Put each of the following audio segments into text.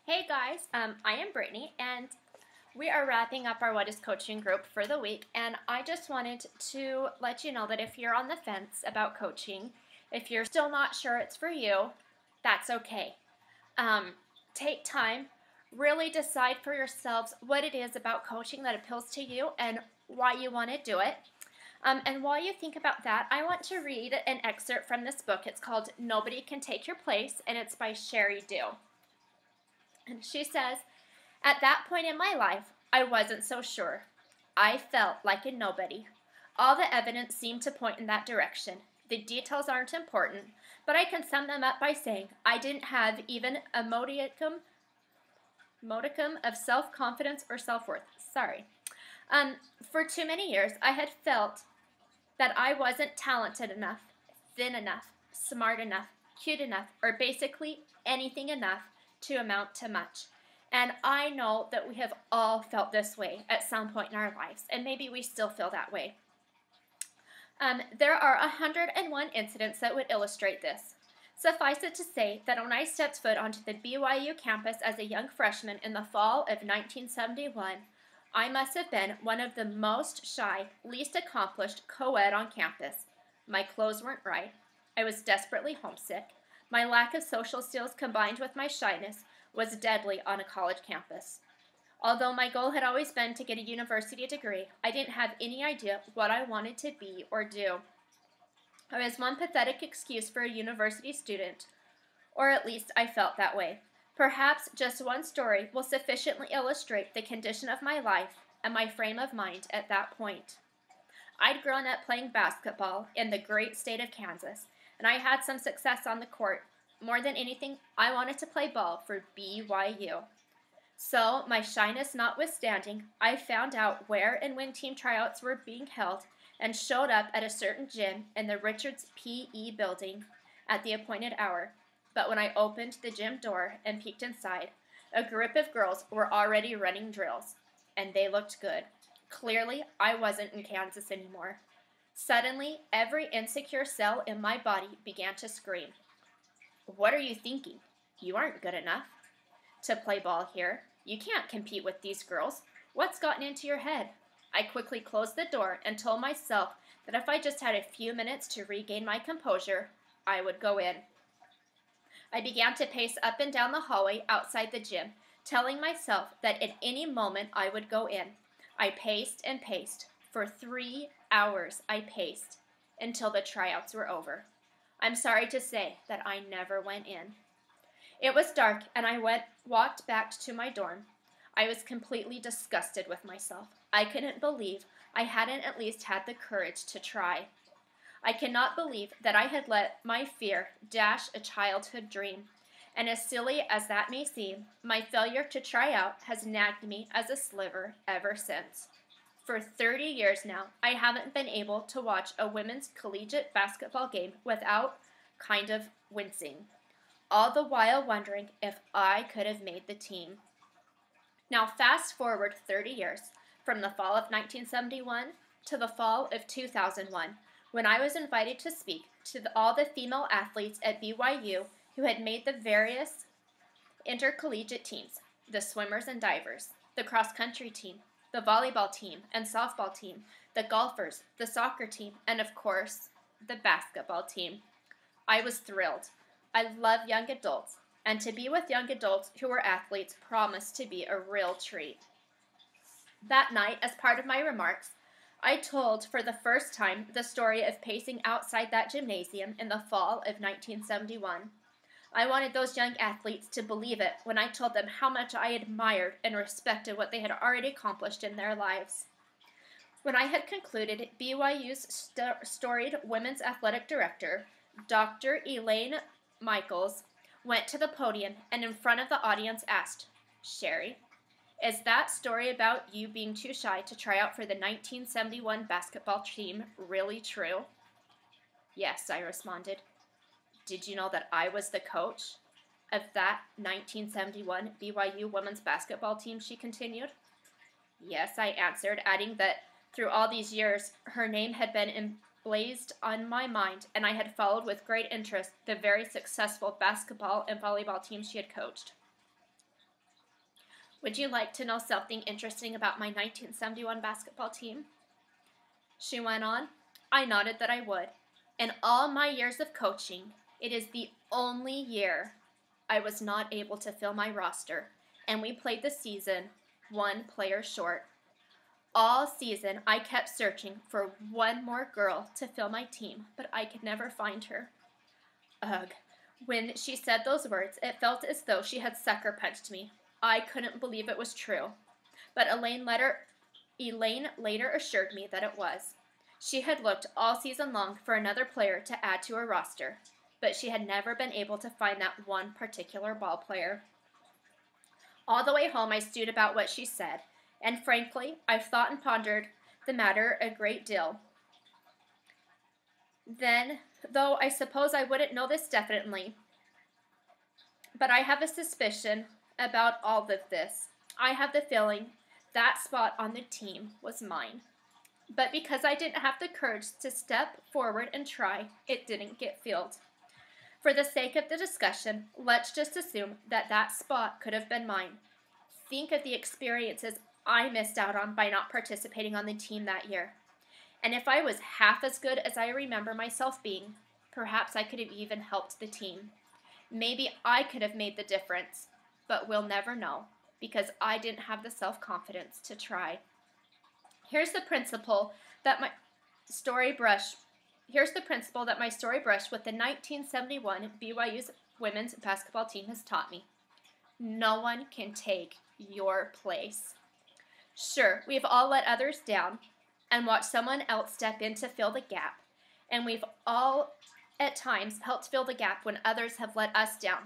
Hey guys, I am Brittany, and we are wrapping up our What is Coaching group for the week. And I just wanted to let you know that if you're on the fence about coaching, if you're still not sure it's for you, that's okay. Take time, really decide for yourselves what it is about coaching that appeals to you and why you want to do it. And while you think about that, I want to read an excerpt from this book. It's called Nobody Can Take Your Place, and it's by Sherry Dew. And she says, "At that point in my life, I wasn't so sure. I felt like a nobody. All the evidence seemed to point in that direction. The details aren't important, but I can sum them up by saying I didn't have even a modicum of self-confidence or self-worth. For too many years, I had felt that I wasn't talented enough, thin enough, smart enough, cute enough, or basically anything enough to amount to much. And I know that we have all felt this way at some point in our lives, and maybe we still feel that way. There are 101 incidents that would illustrate this. Suffice it to say that when I stepped foot onto the BYU campus as a young freshman in the fall of 1971, I must have been one of the most shy, least accomplished co-ed on campus. My clothes weren't right. I was desperately homesick. My lack of social skills combined with my shyness was deadly on a college campus. Although my goal had always been to get a university degree, I didn't have any idea what I wanted to be or do. I was one pathetic excuse for a university student, or at least I felt that way. Perhaps just one story will sufficiently illustrate the condition of my life and my frame of mind at that point. I'd grown up playing basketball in the great state of Kansas, and I had some success on the court. More than anything, I wanted to play ball for BYU. So, my shyness notwithstanding, I found out where and when team tryouts were being held and showed up at a certain gym in the Richards PE building at the appointed hour. But when I opened the gym door and peeked inside, a group of girls were already running drills, and they looked good. Clearly, I wasn't in Kansas anymore. Suddenly, every insecure cell in my body began to scream. What are you thinking? You aren't good enough to play ball here. You can't compete with these girls. What's gotten into your head? I quickly closed the door and told myself that if I just had a few minutes to regain my composure, I would go in. I began to pace up and down the hallway outside the gym, telling myself that at any moment I would go in. I paced and paced. For 3 hours I paced until the tryouts were over. I'm sorry to say that I never went in. It was dark, and I walked back to my dorm. I was completely disgusted with myself. I couldn't believe I hadn't at least had the courage to try. I cannot believe that I had let my fear dash a childhood dream. And as silly as that may seem, my failure to try out has nagged me as a sliver ever since. For 30 years now, I haven't been able to watch a women's collegiate basketball game without kind of wincing, all the while wondering if I could have made the team. Now fast forward 30 years, from the fall of 1971 to the fall of 2001, when I was invited to speak to all the female athletes at BYU who had made the various intercollegiate teams, the swimmers and divers, the cross-country team, the volleyball team and softball team, the golfers, the soccer team, and of course, the basketball team. I was thrilled. I love young adults, and to be with young adults who were athletes promised to be a real treat. That night, as part of my remarks, I told for the first time the story of pacing outside that gymnasium in the fall of 1971. I wanted those young athletes to believe it when I told them how much I admired and respected what they had already accomplished in their lives. When I had concluded, BYU's storied women's athletic director, Dr. Elaine Michaels, went to the podium and in front of the audience asked, "Sherry, is that story about you being too shy to try out for the 1971 basketball team really true?" "Yes," I responded. "Did you know that I was the coach of that 1971 BYU women's basketball team?" she continued. "Yes," I answered, adding that through all these years, her name had been emblazoned on my mind, and I had followed with great interest the very successful basketball and volleyball teams she had coached. Would you like to know something interesting about my 1971 basketball team? She went on. I nodded that I would. In all my years of coaching, it is the only year I was not able to fill my roster, and we played the season one player short. All season, I kept searching for one more girl to fill my team, but I could never find her. Ugh. When she said those words, it felt as though she had sucker punched me. I couldn't believe it was true. But Elaine later assured me that it was. She had looked all season long for another player to add to her roster, but she had never been able to find that one particular ball player. All the way home, I stewed about what she said, and frankly, I've thought and pondered the matter a great deal. Then, though I suppose I wouldn't know this definitely, but I have a suspicion about all of this. I have the feeling that spot on the team was mine. But because I didn't have the courage to step forward and try, it didn't get filled. For the sake of the discussion, let's just assume that that spot could have been mine. Think of the experiences I missed out on by not participating on the team that year. And if I was half as good as I remember myself being, perhaps I could have even helped the team. Maybe I could have made the difference, but we'll never know because I didn't have the self-confidence to try. Here's the principle that my story brushed with the 1971 BYU's women's basketball team has taught me. No one can take your place. Sure, we've all let others down and watched someone else step in to fill the gap, and we've all at times helped fill the gap when others have let us down.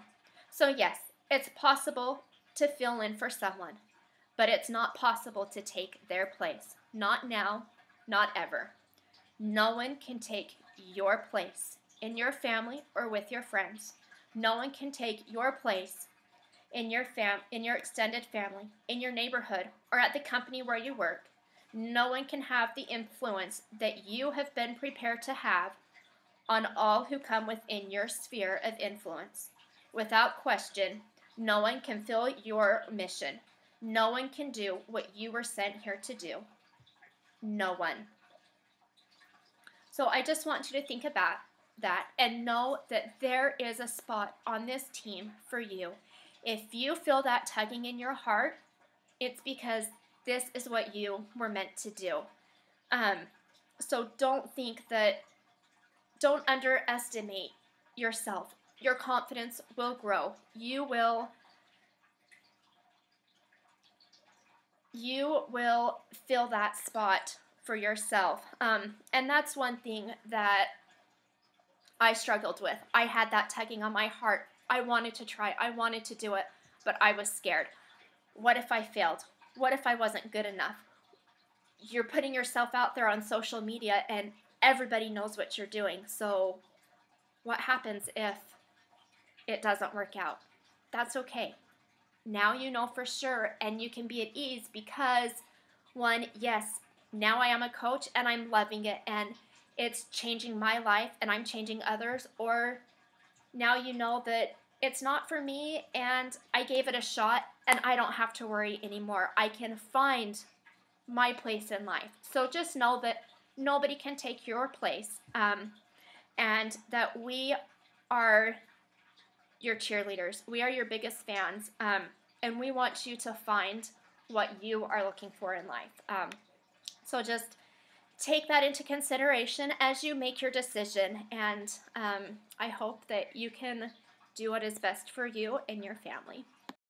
So yes, it's possible to fill in for someone, but it's not possible to take their place. Not now, not ever. No one can take your place in your family or with your friends. No one can take your place in your extended family, in your neighborhood, or at the company where you work. No one can have the influence that you have been prepared to have on all who come within your sphere of influence. Without question, no one can fill your mission. No one can do what you were sent here to do. No one. So I just want you to think about that and know that there is a spot on this team for you. If you feel that tugging in your heart, it's because this is what you were meant to do. So don't underestimate yourself. Your confidence will grow. You will fill that spot for yourself. And that's one thing that I struggled with. I had that tugging on my heart. I wanted to try. I wanted to do it, but I was scared. What if I failed? What if I wasn't good enough? You're putting yourself out there on social media and everybody knows what you're doing. So what happens if it doesn't work out? That's okay. Now you know for sure and you can be at ease because, one, yes, now I am a coach and I'm loving it and it's changing my life and I'm changing others. Or now you know that it's not for me and I gave it a shot and I don't have to worry anymore. I can find my place in life. So just know that nobody can take your place and that we are your cheerleaders. We are your biggest fans and we want you to find what you are looking for in life. So just take that into consideration as you make your decision, and I hope that you can do what is best for you and your family.